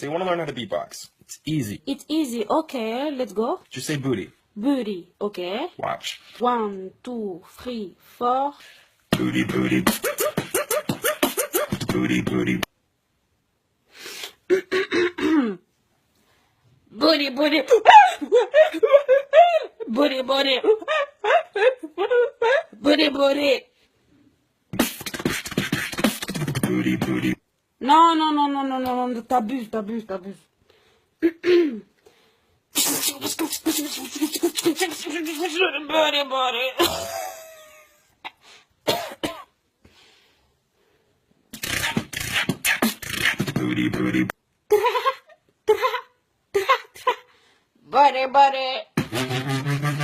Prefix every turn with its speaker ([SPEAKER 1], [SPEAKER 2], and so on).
[SPEAKER 1] Say you want to learn how to beatbox. It's easy.
[SPEAKER 2] It's easy. Okay, let's go.
[SPEAKER 1] Just say booty.
[SPEAKER 2] Booty. Okay.
[SPEAKER 1] Watch.
[SPEAKER 2] 1, 2, 3, 4.
[SPEAKER 1] Booty, booty. Booty, booty.
[SPEAKER 2] Booty, booty. Booty, booty. Booty, booty.
[SPEAKER 1] Booty, booty.
[SPEAKER 2] Non, t'abuses. Booty, booty.
[SPEAKER 1] Booty, booty.
[SPEAKER 2] Booty, booty.